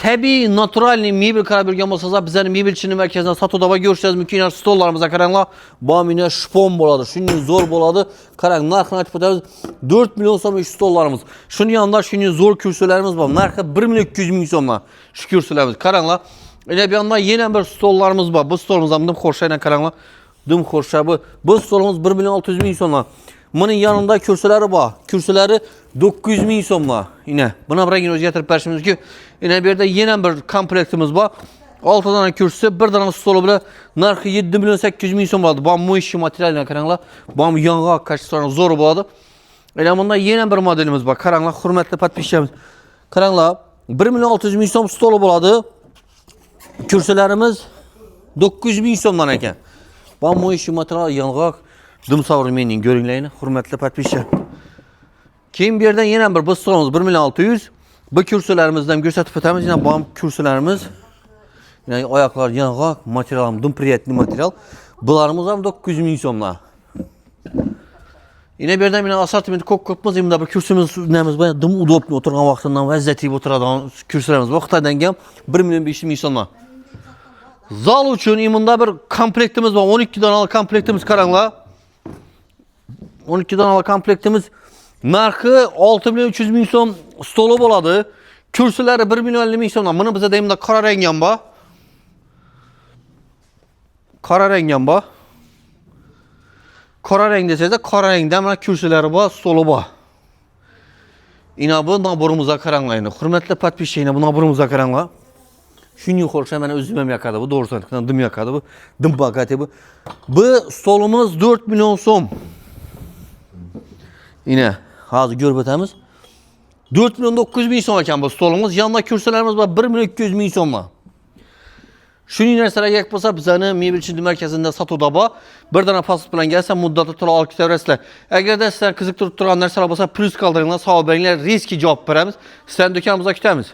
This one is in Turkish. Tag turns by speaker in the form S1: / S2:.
S1: tabii natural mebel karar bergan bo'lsangiz, bizning mebelchining markazida Satodaba görüşeceğiz. Mümkün stollarımıza qaranglar. Bu mine şpon bo'ladi. Shunday zo'r bo'ladi. Qarang, narxini aytib o'tamiz. 4 million so'm şu stollarımız. Şunun yanında shunday zo'r kursilarimiz bor. Narxi 1 million 200 ming so'mdan. Şu kursilarimiz. Qaranglar. Yine bir yandan yeni bir stollarımız var. Bu stolumuz ham dim xo'rshaydan qaranglar. Dim xo'rsha bu stolumuz 1 million 600 ming so'mdan. Bunun yanında kürsüleri var. Kürsüleri 900 ming so'mdan. Yine buna bir o'zgartirib berishimiz ki yine bir de yeni bir komplektimiz var. 6 tane kürsü, bir tane stolu bile narxı 7 milyon 800 ming so'm bo'ladi. Bu işi materialini qaranglar. Bu yong'oq kachistoni zo'r bo'ladi. Yine bunda yeni bir modelimiz var. Qaranglar, hurmatli podpischilarimiz. Qaranglar, 1 milyon 600 ming so'm stolu bo'ladi. Kürsülerimiz 900 ming so'mdan ekan. Bu işi material yong'oq dim savurmening ko'ringlarni, hurmatli podpischilar. Keyin bu yerdan yana bir bu stolimiz 1 milyon 600. Bu kürsülerimizden ko'rsatib o'tamiz. Yine bu kürsülerimiz yine ayaklar yong'oq, material dim priyatli material. Bularımız ham 900 ming so'mdan. Yine bir yerdan yine assortiment ko'p-ko'pmiz. Endi bir kürsümüz nemiz var. Dim udobli o'tirgan vaqtidan vazzatib o'tiradigan kürsülerimiz var. Xitoydan ham 1 milyon 500 ming so'mdan. Zal uchun imunda bir komplektimiz var. 12 danalı komplektimiz qaranglar. 12 danalı komplektimiz narxı 6 milyon 300 ming so'm stolu bo'ladi. Kürsüleri 1 milyon 50 ming so'mdan. Buni bizda deyimda qora rang ham bor. Qora rang ham bor. Qora rang desangizda, qora rangda mana kürsüleri bor, stolu bor. Ina bu naborumuzga qaranglar. Hurmatli podpischilar, bu naborumuzga qaranglar. Shunday xo'rsa mana o'zim ham yoqadi. Bu to'g'risi aytgan dim yoqadi bu. Dim bagati bu. Bu stolumuz 4 milyon so'm. Yine hazır görüp ötemiz. 4 milyon 900 ming so'm ekan bu stolumuz. Yanında kürsülerimiz var 1 milyon 200 ming so'mdan. Shunday narsalar kerak bo'lsa, bizning mebelchilik markazida Satodaba bir dana pasport bilan kelsa muddati to'la olib ketaverasizlar. Agarda sizlar qiziqtirib turgan narsalar bo'lsa, plyus qoldiringlar, savob beringlar, riski javob beramiz. Sizlarni do'konimizda kutamiz.